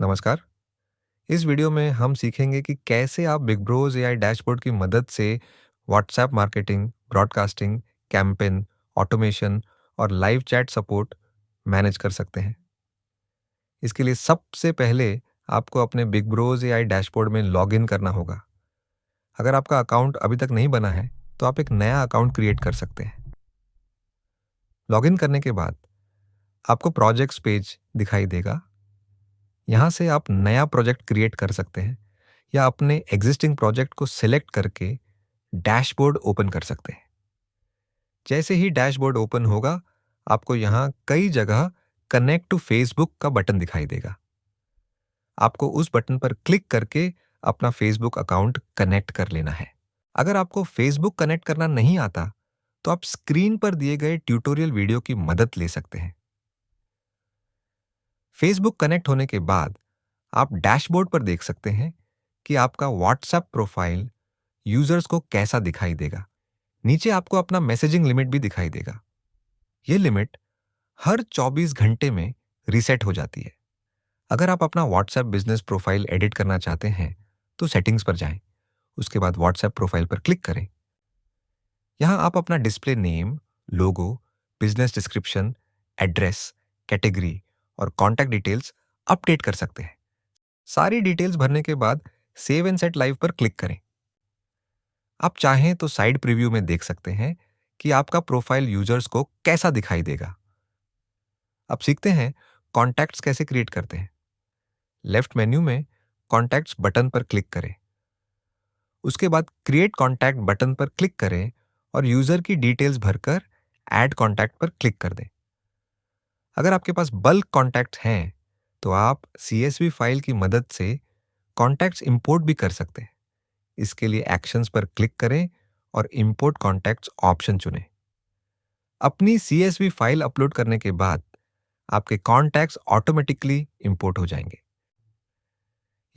नमस्कार। इस वीडियो में हम सीखेंगे कि कैसे आप बिग ब्रोस एआई डैशबोर्ड की मदद से WhatsApp marketing, broadcasting, campaign, automation और लाइव चैट सपोर्ट मैनेज कर सकते हैं। इसके लिए सबसे पहले आपको अपने बिग ब्रोस एआई डैशबोर्ड में लॉग इन करना होगा। अगर आपका अकाउंट अभी तक नहीं बना है, तो आप एक नया अकाउंट क्रिएट कर सकते हैं। लॉग इन करने के बाद आपको प्रोजेक्ट्स पेज दिखाई देगा। यहाँ से आप नया प्रोजेक्ट क्रिएट कर सकते हैं या अपने एग्जिस्टिंग प्रोजेक्ट को सिलेक्ट करके डैशबोर्ड ओपन कर सकते हैं। जैसे ही डैशबोर्ड ओपन होगा, आपको यहाँ कई जगह कनेक्ट टू फेसबुक का बटन दिखाई देगा। आपको उस बटन पर क्लिक करके अपना फेसबुक अकाउंट कनेक्ट कर लेना है। अगर आपको फेसबुक कनेक्ट करना नहीं आता, तो आप स्क्रीन पर दिए गए ट्यूटोरियल वीडियो की मदद ले सकते हैं। फेसबुक कनेक्ट होने के बाद आप डैशबोर्ड पर देख सकते हैं कि आपका व्हाट्सएप प्रोफाइल यूजर्स को कैसा दिखाई देगा। नीचे आपको अपना मैसेजिंग लिमिट भी दिखाई देगा। यह लिमिट हर 24 घंटे में रीसेट हो जाती है। अगर आप अपना व्हाट्सएप बिजनेस प्रोफाइल एडिट करना चाहते हैं, तो सेटिंग्स पर जाएं। उसके बाद व्हाट्सएप प्रोफाइल पर क्लिक करें। यहां आप अपना डिस्प्ले नेम, लोगो, बिजनेस डिस्क्रिप्शन, एड्रेस, कैटेगरी और कॉन्टैक्ट डिटेल्स अपडेट कर सकते हैं। सारी डिटेल्स भरने के बाद सेव एंड सेट लाइव पर क्लिक करें। आप चाहें तो साइड प्रीव्यू में देख सकते हैं कि आपका प्रोफाइल यूजर्स को कैसा दिखाई देगा। अब सीखते हैं कॉन्टैक्ट्स कैसे क्रिएट करते हैं। लेफ्ट मेन्यू में कॉन्टैक्ट्स बटन पर क्लिक करें। उसके बाद क्रिएट कॉन्टैक्ट बटन पर क्लिक करें और यूजर की डिटेल्स भरकर ऐड कॉन्टैक्ट पर क्लिक कर दें। अगर आपके पास बल्क कॉन्टैक्ट्स हैं, तो आप CSV फाइल की मदद से कॉन्टैक्ट्स इंपोर्ट भी कर सकते हैं। इसके लिए एक्शंस पर क्लिक करें और इंपोर्ट कॉन्टैक्ट्स ऑप्शन चुनें। अपनी CSV फाइल अपलोड करने के बाद आपके कॉन्टैक्ट्स ऑटोमेटिकली इंपोर्ट हो जाएंगे।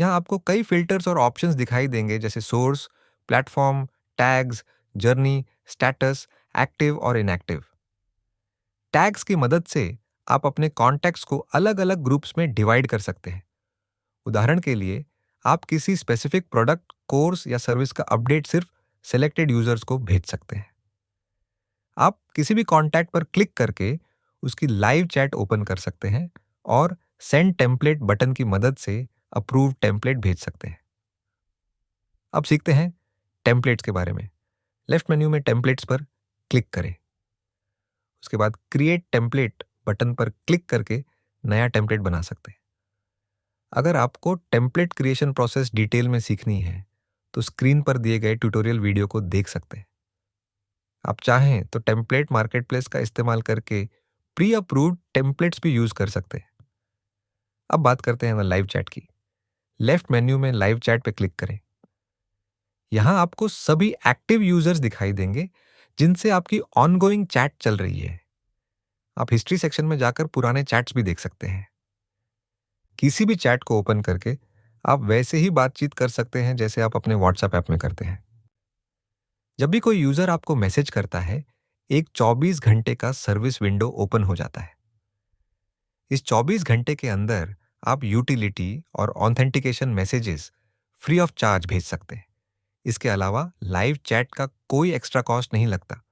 यहाँ आपको कई फिल्टर्स और ऑप्शंस दिखाई देंगे, जैसे source, platform, tags, journey, status, active और इनएक्टिव। टैग्स की मदद से आप अपने कॉन्टैक्ट्स को अलग अलग ग्रुप्स में डिवाइड कर सकते हैं। उदाहरण के लिए, आप किसी स्पेसिफिक प्रोडक्ट, कोर्स या सर्विस का अपडेट सिर्फ सिलेक्टेड यूजर्स को भेज सकते हैं। आप किसी भी कॉन्टैक्ट पर क्लिक करके उसकी लाइव चैट ओपन कर सकते हैं और सेंड टेम्पलेट बटन की मदद से अप्रूव टेम्पलेट भेज सकते हैं। अब सीखते हैं टेम्पलेट्स के बारे में। लेफ्ट मेन्यू में टेम्पलेट्स पर क्लिक करें। उसके बाद क्रिएट टेम्पलेट बटन पर क्लिक करके नया टेम्पलेट बना सकते हैं। अगर आपको टेम्पलेट क्रिएशन प्रोसेस डिटेल में सीखनी है, तो स्क्रीन पर दिए गए ट्यूटोरियल वीडियो को देख सकते हैं। आप चाहें तो टेम्पलेट मार्केटप्लेस का इस्तेमाल करके प्री अप्रूव्ड टेम्पलेट्स भी यूज कर सकते हैं। अब बात करते हैं लाइव चैट की। लेफ्ट मेन्यू में लाइव चैट पे क्लिक करें। यहां आपको सभी एक्टिव यूजर्स दिखाई देंगे जिनसे आपकी ऑनगोइंग चैट चल रही है। आप हिस्ट्री सेक्शन में जाकर पुराने चैट्स भी देख सकते हैं। किसी भी चैट को ओपन करके आप वैसे ही बातचीत कर सकते हैं जैसे आप अपने व्हाट्सएप ऐप में करते हैं। जब भी कोई यूजर आपको मैसेज करता है, एक 24 घंटे का सर्विस विंडो ओपन हो जाता है। इस 24 घंटे के अंदर आप यूटिलिटी और authentication messages free of charge भेज सकते हैं। इसके अलावा लाइव चैट का कोई एक्स्ट्रा कॉस्ट नहीं लगता।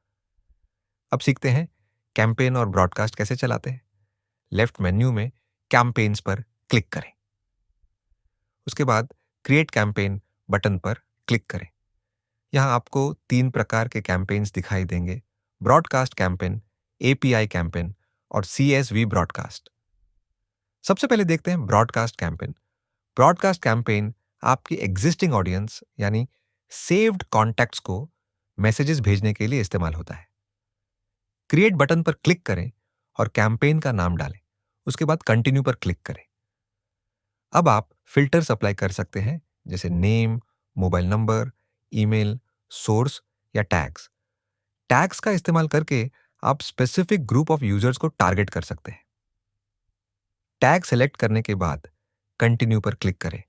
अब सीखते हैं कैंपेन और ब्रॉडकास्ट कैसे चलाते हैं। लेफ्ट मेन्यू में कैंपेन्स पर क्लिक करें। उसके बाद क्रिएट कैंपेन बटन पर क्लिक करें। यहाँ आपको 3 प्रकार के कैंपेन्स दिखाई देंगे: ब्रॉडकास्ट कैंपेन, API कैंपेन और CSV ब्रॉडकास्ट। सबसे पहले देखते हैं ब्रॉडकास्ट कैंपेन। ब्रॉडकास्ट कैंपेन आपकी एग्जिस्टिंग ऑडियंस यानी सेव्ड कॉन्टैक्ट्स को मैसेजेस भेजने के लिए इस्तेमाल होता है। क्रिएट बटन पर क्लिक करें और कैंपेन का नाम डालें। उसके बाद कंटिन्यू पर क्लिक करें। अब आप फिल्टर्स अप्लाई कर सकते हैं, जैसे name, mobile number, email, source या टैग्स। टैग्स का इस्तेमाल करके आप स्पेसिफिक ग्रुप ऑफ यूजर्स को टारगेट कर सकते हैं। टैग सेलेक्ट करने के बाद कंटिन्यू पर क्लिक करें।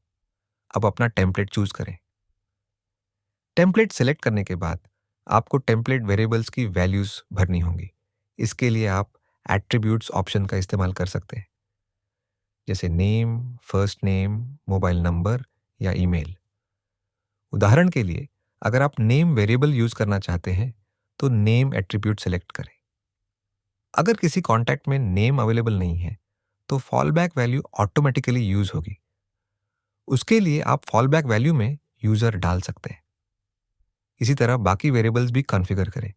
अब अपना टेम्पलेट चूज करें। टेम्पलेट सेलेक्ट करने के बाद आपको टेम्पलेट वेरिएबल्स की वैल्यूज भरनी होंगी। इसके लिए आप एट्रीब्यूट्स ऑप्शन का इस्तेमाल कर सकते हैं। जैसे name, first name, mobile number या ईमेल। उदाहरण के लिए, अगर आप नेम वेरिएबल यूज करना चाहते हैं तो नेम एट्रीब्यूट सेलेक्ट करें। अगर किसी कॉन्टैक्ट में नेम अवेलेबल नहीं है तो फॉलबैक वैल्यू ऑटोमेटिकली यूज होगी। उसके लिए आप फॉलबैक वैल्यू में यूजर डाल सकते हैं। इसी तरह बाकी वेरिएबल्स भी कॉन्फ़िगर करें।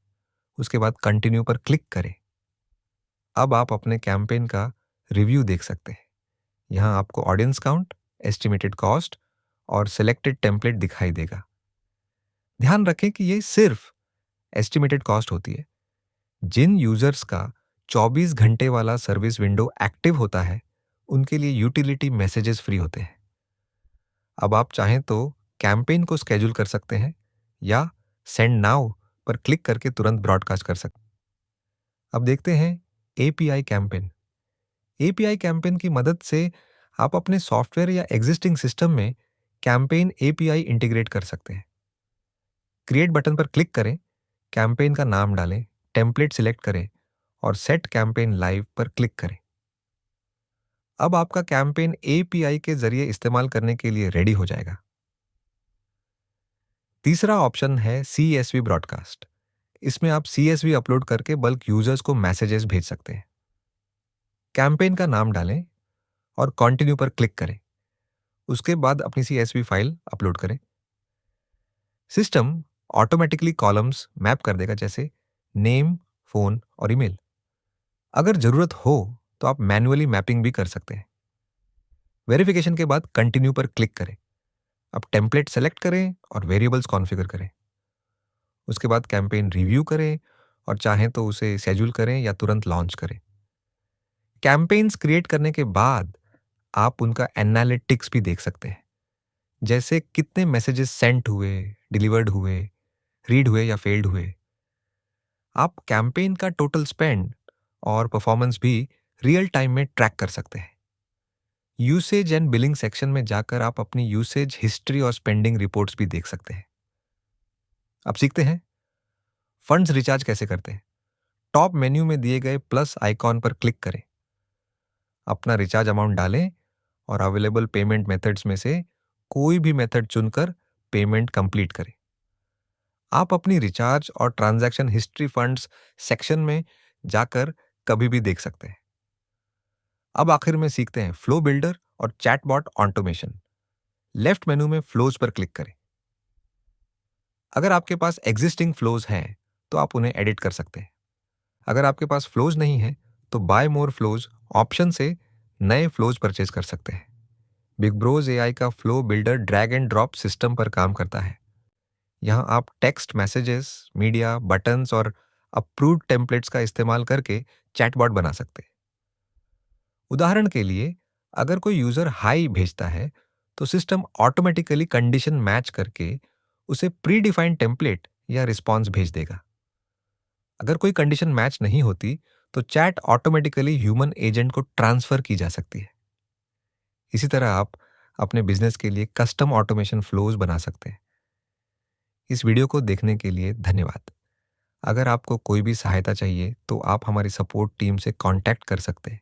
उसके बाद कंटिन्यू पर क्लिक करें। अब आप अपने कैंपेन का रिव्यू देख सकते हैं। यहाँ आपको ऑडियंस काउंट, एस्टिमेटेड कॉस्ट और सिलेक्टेड टेम्पलेट दिखाई देगा। ध्यान रखें कि ये सिर्फ एस्टिमेटेड कॉस्ट होती है। जिन यूजर्स का 24 घंटे वाला सर्विस विंडो एक्टिव होता है उनके लिए यूटिलिटी मैसेजेस फ्री होते हैं। अब आप चाहें तो कैंपेन को स्केड्यूल कर सकते हैं या सेंड नाउ पर क्लिक करके तुरंत ब्रॉडकास्ट कर सकते हैं। अब देखते हैं एपीआई कैंपेन। एपीआई कैंपेन की मदद से आप अपने सॉफ्टवेयर या एग्जिस्टिंग सिस्टम में कैंपेन एपीआई इंटीग्रेट कर सकते हैं। क्रिएट बटन पर क्लिक करें, कैंपेन का नाम डालें, टेम्पलेट सिलेक्ट करें और सेट कैंपेन लाइव पर क्लिक करें। अब आपका कैंपेन एपीआई के जरिए इस्तेमाल करने के लिए रेडी हो जाएगा। तीसरा ऑप्शन है सीएसवी ब्रॉडकास्ट। इसमें आप सीएसवी अपलोड करके बल्क यूजर्स को मैसेजेस भेज सकते हैं। कैंपेन का नाम डालें और कंटिन्यू पर क्लिक करें। उसके बाद अपनी सीएसवी फाइल अपलोड करें। सिस्टम ऑटोमेटिकली कॉलम्स मैप कर देगा, जैसे नेम, फोन और ईमेल। अगर जरूरत हो तो आप मैन्युअली मैपिंग भी कर सकते हैं। वेरिफिकेशन के बाद कंटिन्यू पर क्लिक करें। अब टेम्पलेट सेलेक्ट करें और वेरिएबल्स कॉन्फ़िगर करें। उसके बाद कैंपेन रिव्यू करें और चाहें तो उसे शेड्यूल करें या तुरंत लॉन्च करें। कैंपेन्स क्रिएट करने के बाद आप उनका एनालिटिक्स भी देख सकते हैं, जैसे कितने मैसेजेस सेंट हुए, डिलीवर्ड हुए, रीड हुए या फेल्ड हुए। आप कैंपेन का टोटल स्पेंड और परफॉर्मेंस भी रियल टाइम में ट्रैक कर सकते हैं। यूसेज एंड बिलिंग सेक्शन में जाकर आप अपनी यूसेज हिस्ट्री और स्पेंडिंग रिपोर्ट्स भी देख सकते हैं। अब सीखते हैं फंड्स रिचार्ज कैसे करते हैं। टॉप मेन्यू में दिए गए प्लस आइकॉन पर क्लिक करें। अपना रिचार्ज अमाउंट डालें और अवेलेबल पेमेंट मेथड्स में से कोई भी मेथड चुनकर पेमेंट कंप्लीट करें। आप अपनी रिचार्ज और ट्रांजैक्शन हिस्ट्री फंड्स सेक्शन में जाकर कभी भी देख सकते हैं। अब आखिर में सीखते हैं फ्लो बिल्डर और चैटबॉट ऑटोमेशन। लेफ्ट मेनू में फ्लोज पर क्लिक करें। अगर आपके पास एग्जिस्टिंग फ्लोज हैं तो आप उन्हें एडिट कर सकते हैं। अगर आपके पास फ्लोज नहीं है तो बाय मोर फ्लोज ऑप्शन से नए फ्लोज परचेज कर सकते हैं। बिग ब्रोज एआई का flow builder drag and drop system पर काम करता है। यहाँ आप टेक्स्ट मैसेजेस, मीडिया, बटन्स और अप्रूव्ड टेम्पलेट्स का इस्तेमाल करके चैटबॉट बना सकते हैं। उदाहरण के लिए, अगर कोई यूजर हाई भेजता है तो सिस्टम ऑटोमेटिकली कंडीशन मैच करके उसे प्री डिफाइंड टेम्पलेट या रिस्पॉन्स भेज देगा। अगर कोई कंडीशन मैच नहीं होती तो चैट ऑटोमेटिकली ह्यूमन एजेंट को ट्रांसफर की जा सकती है। इसी तरह आप अपने बिजनेस के लिए कस्टम ऑटोमेशन फ्लोज बना सकते हैं। इस वीडियो को देखने के लिए धन्यवाद। अगर आपको कोई भी सहायता चाहिए तो आप हमारी सपोर्ट टीम से कांटेक्ट कर सकते हैं।